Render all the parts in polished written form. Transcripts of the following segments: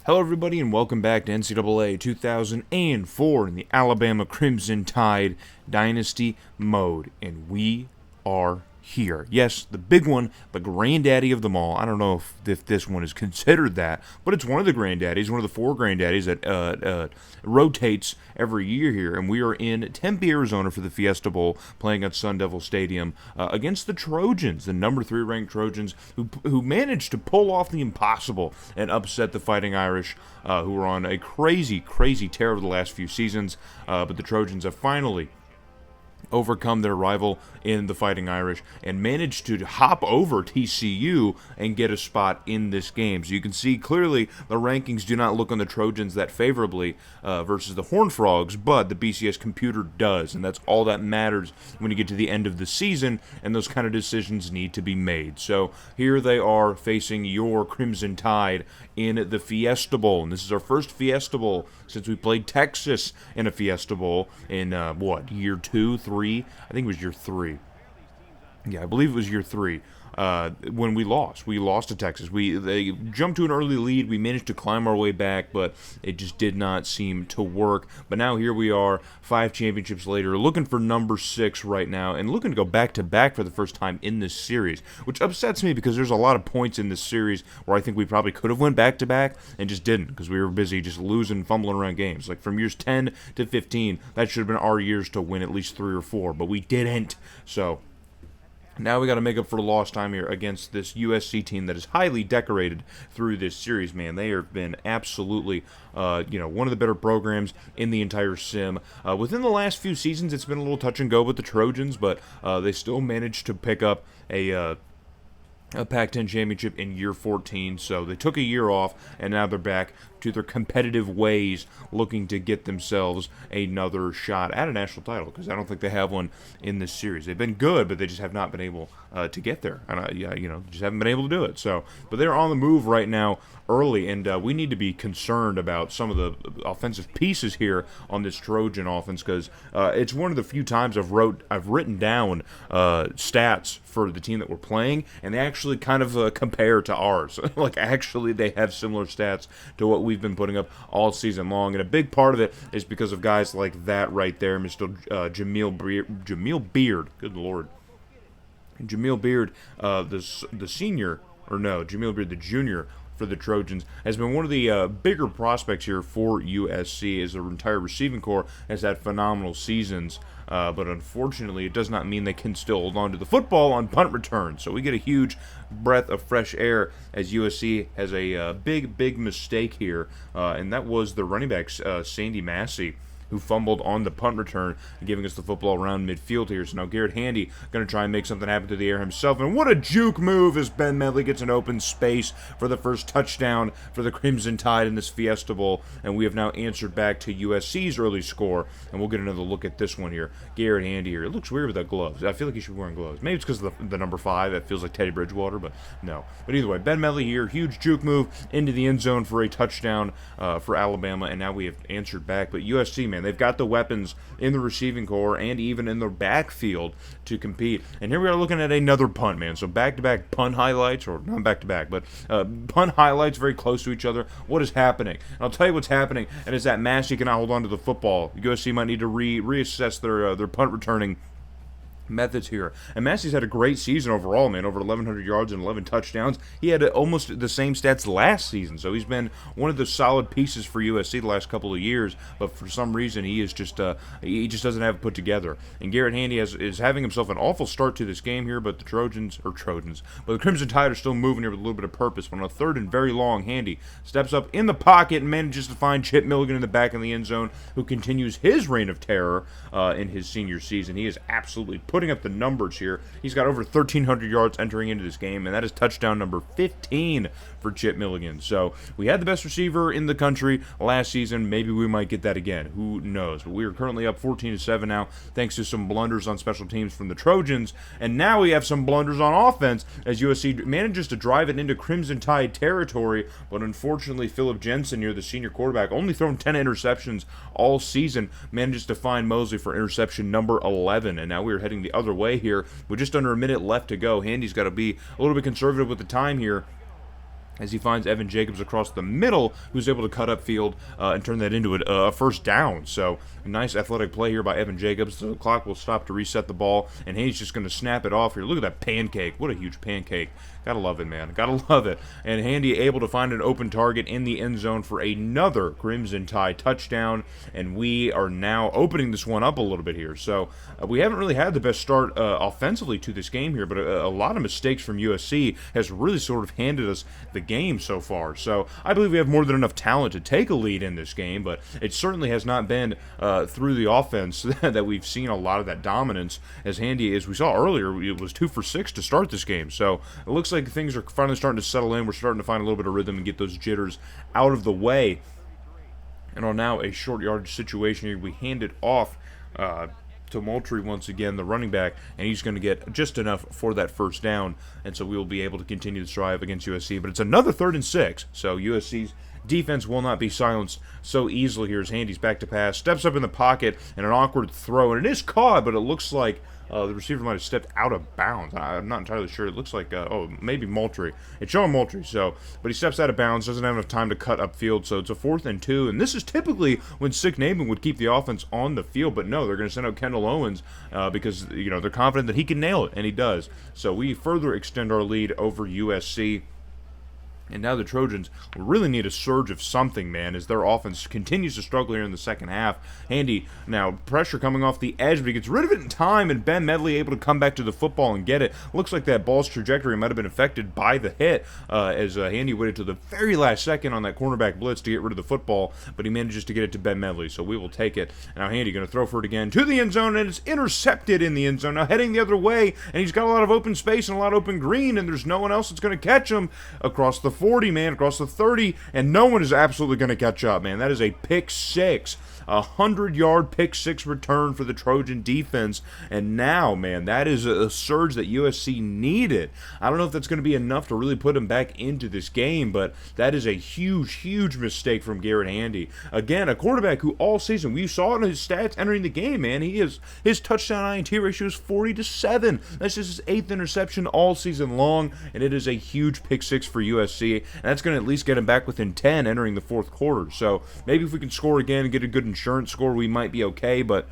Hello, everybody, and welcome back to NCAA 2004 in the Alabama Crimson Tide Dynasty mode. And we are here. Yes, the big one, the granddaddy of them all. I don't know if this one is considered that, but it's one of the granddaddies, one of the four granddaddies that rotates every year here. And we are in Tempe, Arizona for the Fiesta Bowl, playing at Sun Devil Stadium against the Trojans, the number 3 ranked Trojans, who managed to pull off the impossible and upset the Fighting Irish, who were on a crazy tear over the last few seasons. But the Trojans have finally overcome their rival in the Fighting Irish and managed to hop over TCU and get a spot in this game. So you can see clearly the rankings do not look on the Trojans that favorably versus the Horned Frogs, but the BCS computer does, and that's all that matters when you get to the end of the season, and those kind of decisions need to be made. So here they are facing your Crimson Tide in the Fiesta Bowl, and this is our first Fiesta Bowl since we played Texas in a Fiesta Bowl in, year 2, 3? I think it was year 3. Yeah, I believe it was year 3. When we lost to Texas. They jumped to an early lead. We managed to climb our way back, but it just did not seem to work. But now here we are, 5 championships later, looking for number 6 right now, and looking to go back-to-back for the first time in this series, which upsets me because there's a lot of points in this series where I think we probably could have went back-to-back and just didn't because we were busy just losing, fumbling around games. Like from years 10 to 15, that should have been our years to win at least 3 or 4, but we didn't. So now we got to make up for lost time here against this USC team that is highly decorated through this series, man. They have been absolutely, one of the better programs in the entire sim. Within the last few seasons, it's been a little touch and go with the Trojans, but they still managed to pick up a Pac-10 championship in year 14, so they took a year off, and now they're back to their competitive ways, looking to get themselves another shot at a national title, because I don't think they have one in this series. They've been good, but they just have not been able to get there, and just haven't been able to do it. So, but they're on the move right now, early, and we need to be concerned about some of the offensive pieces here on this Trojan offense, because it's one of the few times I've written down stats for the team that we're playing, and they actually kind of compare to ours. Like, actually, they have similar stats to what we've been putting up all season long, and a big part of it is because of guys like that right there, Mr. Jamil Beard. Good Lord. Jamil Beard, the senior, or no, Jamil Beard, the junior, for the Trojans, has been one of the bigger prospects here for USC, as their entire receiving corps has had phenomenal seasons. But unfortunately, it does not mean they can still hold on to the football on punt return. So we get a huge breath of fresh air as USC has a big mistake here, and that was the running back, Sandy Massey, who fumbled on the punt return, giving us the football around midfield here. So now Garrett Handy going to try and make something happen to the air himself. And what a juke move as Ben Medley gets an open space for the first touchdown for the Crimson Tide in this Fiesta Bowl. And we have now answered back to USC's early score. And we'll get another look at this one here. Garrett Handy here. It looks weird without gloves. I feel like he should be wearing gloves. Maybe it's because of the number 5. That feels like Teddy Bridgewater, but no. But either way, Ben Medley here. Huge juke move into the end zone for a touchdown for Alabama. And now we have answered back. But USC, man, they've got the weapons in the receiving corps and even in the backfield to compete. And here we are looking at another punt, man. So back-to-back punt highlights, or not back-to-back, but punt highlights very close to each other. What is happening? And I'll tell you what's happening, and is that Massey cannot hold on to the football. USC might need to reassess their punt returning methods here. And Massey's had a great season overall, man. Over 1,100 yards and 11 touchdowns. He had almost the same stats last season, so he's been one of the solid pieces for USC the last couple of years, but for some reason he is just doesn't have it put together. And Garrett Handy is having himself an awful start to this game here, but the but the Crimson Tide are still moving here with a little bit of purpose. But on a third and very long, Handy steps up in the pocket and manages to find Chip Milligan in the back in the end zone, who continues his reign of terror in his senior season. He is absolutely putting up the numbers here. He's got over 1,300 yards entering into this game, and that is touchdown number 15 for Chip Milligan. So we had the best receiver in the country last season. Maybe we might get that again. Who knows? But we are currently up 14-7 now, thanks to some blunders on special teams from the Trojans. And now we have some blunders on offense as USC manages to drive it into Crimson Tide territory. But unfortunately, Philip Jensen here, the senior quarterback, only thrown 10 interceptions all season, manages to find Mosley for interception number 11. And now we are heading the other way here with just under a minute left to go. Handy's got to be a little bit conservative with the time here, as he finds Evan Jacobs across the middle, who's able to cut upfield and turn that into a first down. So a nice athletic play here by Evan Jacobs. The clock will stop to reset the ball, and he's just going to snap it off here. Look at that pancake. What a huge pancake. Gotta love it, man. Gotta love it. And Handy able to find an open target in the end zone for another Crimson Tide touchdown, and we are now opening this one up a little bit here. So we haven't really had the best start offensively to this game here, but a lot of mistakes from USC has really sort of handed us the game so far. So I believe we have more than enough talent to take a lead in this game, but it certainly has not been through the offense that we've seen a lot of that dominance. As Handy, as we saw earlier, it was 2 for 6 to start this game. So it looks like things are finally starting to settle in. We're starting to find a little bit of rhythm and get those jitters out of the way. And on now a short yardage situation here, we hand it off to Moultrie once again, the running back, and he's going to get just enough for that first down, and so we will be able to continue to drive against USC. But it's another 3rd and 6, so USC's defense will not be silenced so easily here as Handy's back to pass, steps up in the pocket, and an awkward throw, and it is caught, but it looks like the receiver might have stepped out of bounds. I'm not entirely sure. It looks like, maybe Moultrie. It's showing Moultrie, but he steps out of bounds, doesn't have enough time to cut upfield, so it's a 4th and 2, and this is typically when Sick Naaman would keep the offense on the field, but no, they're going to send out Kendall Owens because, they're confident that he can nail it, and he does. So we further extend our lead over USC. And now the Trojans really need a surge of something, man, as their offense continues to struggle here in the second half. Handy, now pressure coming off the edge, but he gets rid of it in time, and Ben Medley able to come back to the football and get it. Looks like that ball's trajectory might have been affected by the hit, as Handy waited till the very last second on that cornerback blitz to get rid of the football, but he manages to get it to Ben Medley, so we will take it. Now Handy going to throw for it again to the end zone, and it's intercepted in the end zone. Now heading the other way, and he's got a lot of open space and a lot of open green, and there's no one else that's going to catch him across the 40, man, across the 30, and no one is absolutely going to catch up, man. That is a pick 6. 100-yard pick 6 return for the Trojan defense, and now, man, that is a surge that USC needed. I don't know if that's going to be enough to really put him back into this game, but that is a huge, huge mistake from Garrett Handy. Again, a quarterback who all season, we saw it in his stats entering the game, man, his touchdown INT ratio is 40-7. That's just his 8th interception all season long, and it is a huge pick 6 for USC, and that's going to at least get him back within 10 entering the fourth quarter. So maybe if we can score again and get a good insurance score, we might be okay, but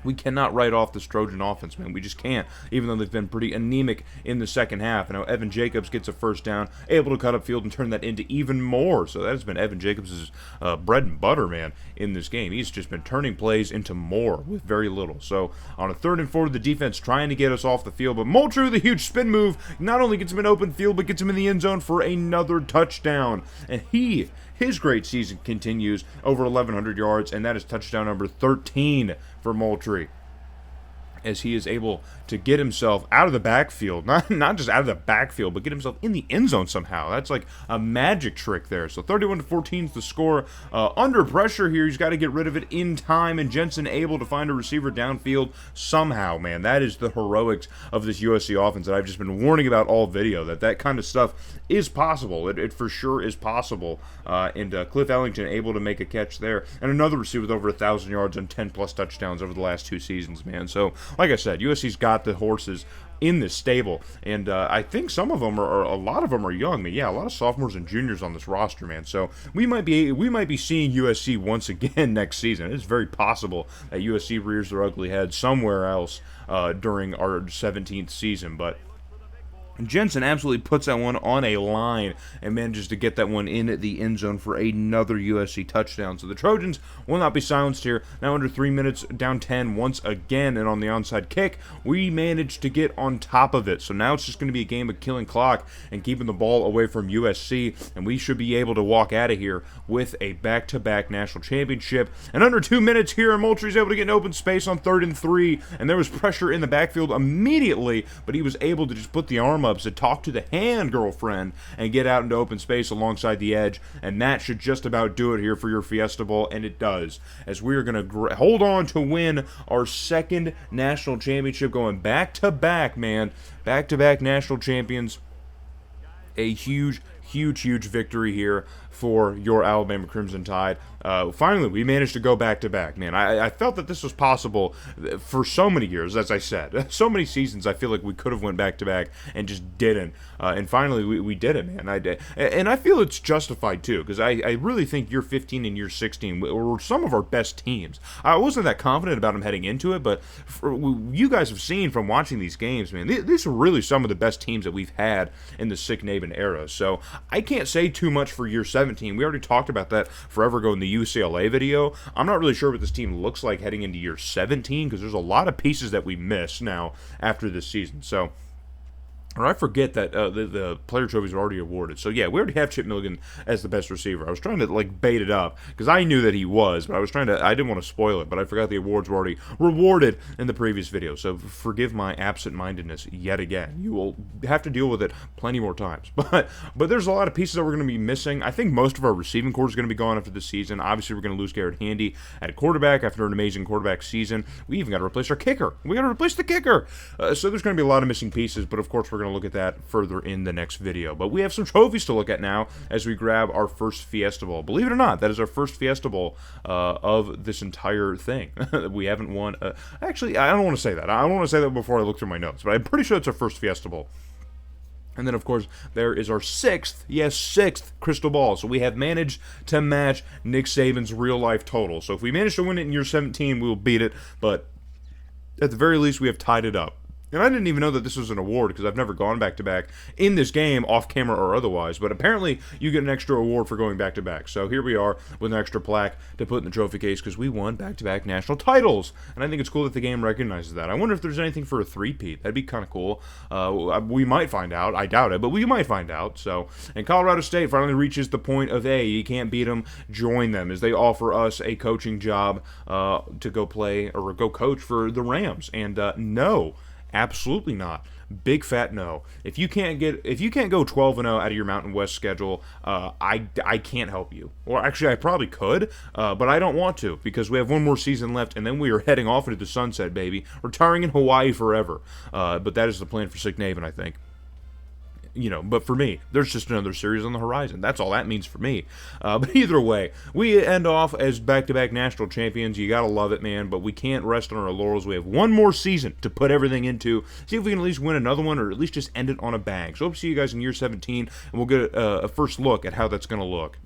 we cannot write off this Trojan offense, man. We just can't, even though they've been pretty anemic in the second half. Now, Evan Jacobs gets a first down, able to cut upfield and turn that into even more. So that has been Evan Jacobs' bread and butter, man, in this game. He's just been turning plays into more with very little. So on a 3rd and 4, the defense trying to get us off the field, but Moultrie, the huge spin move, not only gets him in open field, but gets him in the end zone for another touchdown. And his great season continues, over 1,100 yards, and that is touchdown number 13 for Moultrie, as he is able to get himself out of the backfield, not just out of the backfield, but get himself in the end zone somehow. That's like a magic trick there. So 31-14 is the score. Under pressure here, he's got to get rid of it in time, and Jensen able to find a receiver downfield somehow, man. That is the heroics of this USC offense that I've just been warning about all video, that kind of stuff is possible. It for sure is possible. And Cliff Ellington able to make a catch there, and another receiver with over 1,000 yards and 10-plus touchdowns over the last 2 seasons, man. So like I said, USC's got the horses in this stable, and I think some of them are, a lot of them are young. I mean, yeah, a lot of sophomores and juniors on this roster, man. So we might be seeing USC once again next season. It's very possible that USC rears their ugly head somewhere else during our 17th season, but Jensen absolutely puts that one on a line and manages to get that one in the end zone for another USC touchdown. So the Trojans will not be silenced here. Now under 3 minutes, down 10 once again, and on the onside kick, we managed to get on top of it. So now it's just going to be a game of killing clock and keeping the ball away from USC, and we should be able to walk out of here with a back-to-back national championship. And under 2 minutes here, Moultrie's able to get an open space on 3rd and 3, and there was pressure in the backfield immediately, but he was able to just put the arm up to talk to the hand girlfriend and get out into open space alongside the edge, and that should just about do it here for your Fiesta Bowl, and it does, as we are going to hold on to win our 2nd national championship, going back-to-back, man, back-to-back national champions. A huge victory here for your Alabama Crimson Tide. Finally, we managed to go back-to-back, man. I felt that this was possible for so many years, as I said. So many seasons I feel like we could have went back-to-back and just didn't. And finally, we did it, man. I did. And I feel it's justified, too, because I really think year 15 and year 16 were some of our best teams. I wasn't that confident about them heading into it, but you guys have seen from watching these games, man, these are really some of the best teams that we've had in the Sick Naven era. So I can't say too much for year 17. We already talked about that forever ago in the UCLA video. I'm not really sure what this team looks like heading into year 17 because there's a lot of pieces that we miss now after this season. So, or I forget that the player trophies are already awarded. So yeah, we already have Chip Milligan as the best receiver. I was trying to bait it up because I knew that he was, but I didn't want to spoil it, but I forgot the awards were already rewarded in the previous video. So forgive my absent-mindedness yet again. You will have to deal with it plenty more times. But there's a lot of pieces that we're going to be missing. I think most of our receiving core is going to be gone after this season. Obviously, we're going to lose Garrett Handy at quarterback after an amazing quarterback season. We even got to replace our kicker. We got to replace the kicker. So there's going to be a lot of missing pieces, but of course we're going to look at that further in the next video. But we have some trophies to look at now as we grab our first Fiesta Bowl. Believe it or not, that is our first Fiesta Bowl of this entire thing. We haven't won. Actually, I don't want to say that. I don't want to say that before I look through my notes, but I'm pretty sure it's our first Fiesta Bowl. And then, of course, there is our sixth crystal ball. So we have managed to match Nick Saban's real-life total. So if we manage to win it in year 17, we will beat it. But at the very least, we have tied it up. And I didn't even know that this was an award because I've never gone back-to-back in this game, off-camera or otherwise. But apparently, you get an extra award for going back-to-back. So here we are with an extra plaque to put in the trophy case because we won back-to-back national titles. And I think it's cool that the game recognizes that. I wonder if there's anything for a three-peat. That'd be kind of cool. We might find out. I doubt it, but we might find out. So, and Colorado State finally reaches the point of, hey, you can't beat them, join them, as they offer us a coaching job to go play or go coach for the Rams. And no. Absolutely not. Big fat no. If you can't go 12-0 out of your Mountain West schedule, I can't help you. Or actually, I probably could, but I don't want to because we have one more season left, and then we are heading off into the sunset, baby, retiring in Hawaii forever. But that is the plan for Sick Naven, I think. But for me, there's just another series on the horizon. That's all that means for me. But either way, we end off as back-to-back national champions. You gotta love it, man. But we can't rest on our laurels. We have one more season to put everything into. See if we can at least win another one, or at least just end it on a bang. So hope to see you guys in year 17, and we'll get a first look at how that's gonna look.